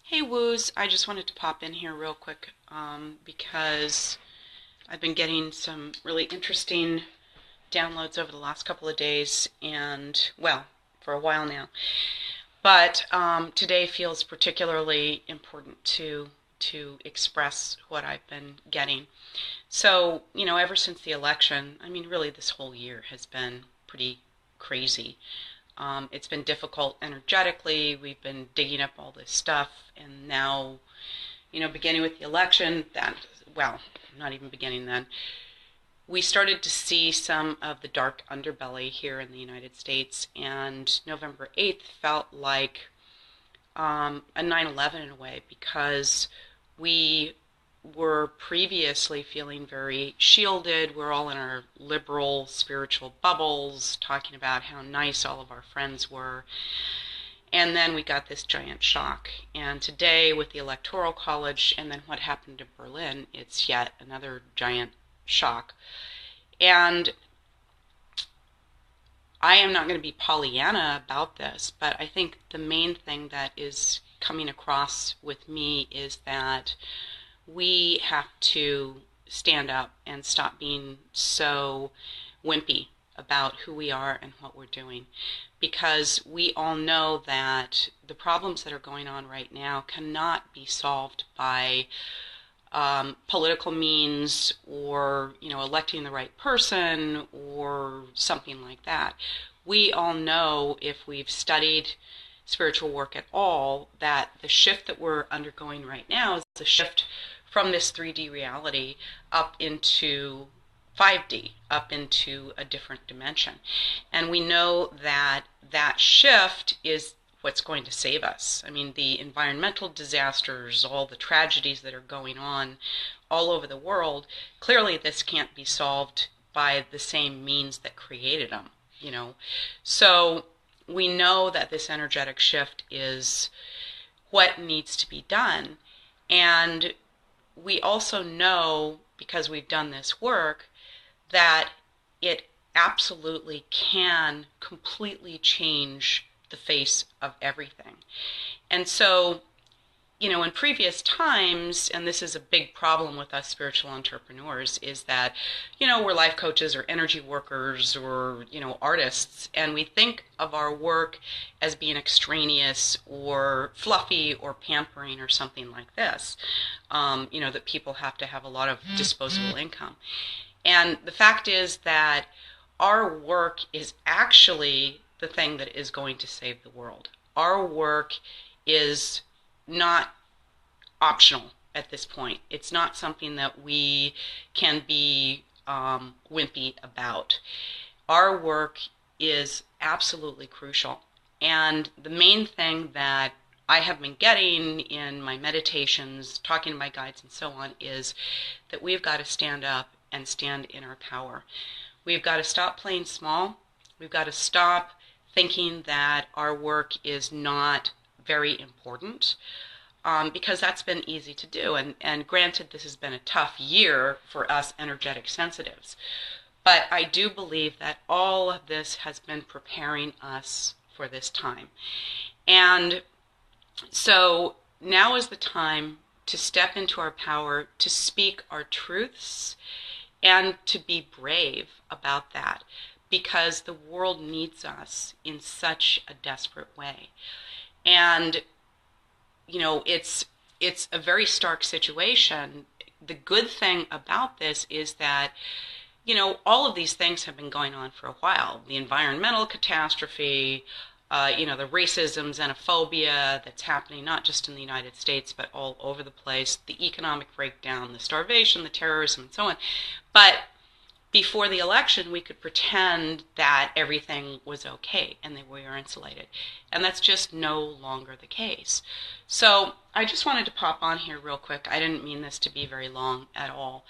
Hey Woos, I just wanted to pop in here real quick because I've been getting some really interesting downloads over the last couple of days and, well, for a while now. But today feels particularly important to express what I've been getting. So, ever since the election, I mean, really this whole year has been pretty crazy. It's been difficult energetically. We've been digging up all this stuff, and now, beginning with the election, well, not even beginning then, we started to see some of the dark underbelly here in the United States, and November 8th felt like a 9/11 in a way because we were previously feeling very shielded. We're all in our liberal spiritual bubbles, talking about how nice all of our friends were. And then we got this giant shock. And today, with the Electoral College and then what happened to Berlin, it's yet another giant shock. And I am not going to be Pollyanna about this, but I think the main thing that is coming across with me is that we have to stand up and stop being so wimpy about who we are and what we're doing. Because we all know that the problems that are going on right now cannot be solved by political means or, electing the right person or something like that. We all know, if we've studied spiritual work at all, that the shift that we're undergoing right now is a shift from this 3D reality up into 5D, up into a different dimension. And we know that that shift is what's going to save us. I mean, the environmental disasters, all the tragedies that are going on all over the world, clearly this can't be solved by the same means that created them. So we know that this energetic shift is what needs to be done. And we also know, because we've done this work, that it absolutely can completely change the face of everything. And so, in previous times, and this is a big problem with us spiritual entrepreneurs, is that, we're life coaches or energy workers or, artists, and we think of our work as being extraneous or fluffy or pampering or something like this, that people have to have a lot of disposable income. And the fact is that our work is actually the thing that is going to save the world. Our work is not optional at this point. It's not something that we can be wimpy about. Our work is absolutely crucial. And the main thing that I have been getting in my meditations, talking to my guides and so on, is that we've got to stand up and stand in our power. We've got to stop playing small. We've got to stop thinking that our work is not very important, because that's been easy to do. And granted, this has been a tough year for us energetic sensitives. But I do believe that all of this has been preparing us for this time. And so now is the time to step into our power, to speak our truths, and to be brave about that, because the world needs us in such a desperate way. And, it's a very stark situation. The good thing about this is that, all of these things have been going on for a while. The environmental catastrophe, the racism, xenophobia that's happening not just in the United States, but all over the place, the economic breakdown, the starvation, the terrorism, and so on. But before the election, we could pretend that everything was okay and that we were insulated. And that's just no longer the case. So I just wanted to pop on here real quick. I didn't mean this to be very long at all.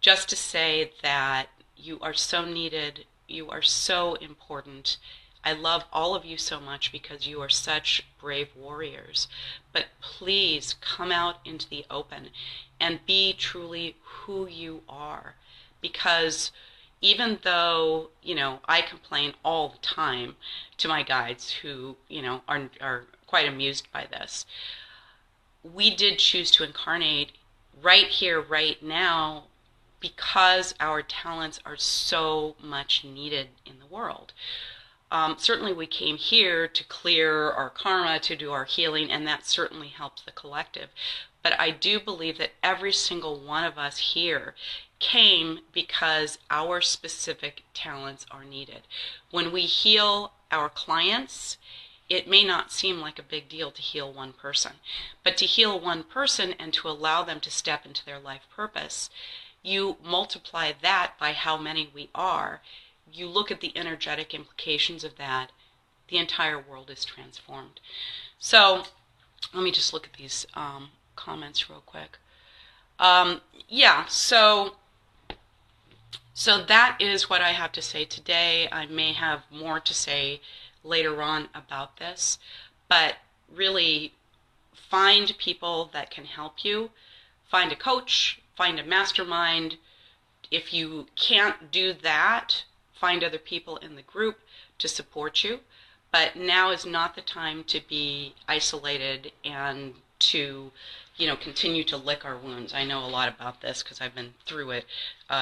Just to say that you are so needed. You are so important. I love all of you so much because you are such brave warriors. But please come out into the open and be truly who you are. Because even though, I complain all the time to my guides who, are quite amused by this, we did choose to incarnate right here, right now, because our talents are so much needed in the world. Certainly we came here to clear our karma, to do our healing, and that certainly helps the collective. But I do believe that every single one of us here came because our specific talents are needed. When we heal our clients, it may not seem like a big deal to heal one person, but to heal one person and to allow them to step into their life purpose, you multiply that by how many we are. You look at the energetic implications of that, the entire world is transformed. So let me just look at these comments real quick. Yeah, so that is what I have to say today. I may have more to say later on about this, but really find people that can help you. Find a coach, find a mastermind. If you can't do that, find other people in the group to support you. But now is not the time to be isolated and to, continue to lick our wounds. I know a lot about this because I've been through it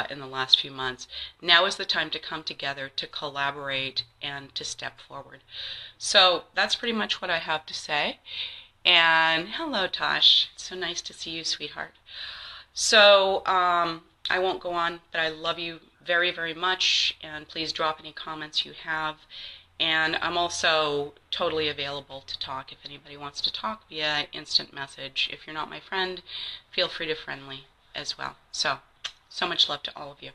in the last few months. Now is the time to come together, to collaborate, and to step forward. So that's pretty much what I have to say. And hello, Tosh. It's so nice to see you, sweetheart. So I won't go on, but I love you very, very much, and please drop any comments you have. And I'm also totally available to talk if anybody wants to talk via instant message. If you're not my friend, feel free to friend me as well. So much love to all of you.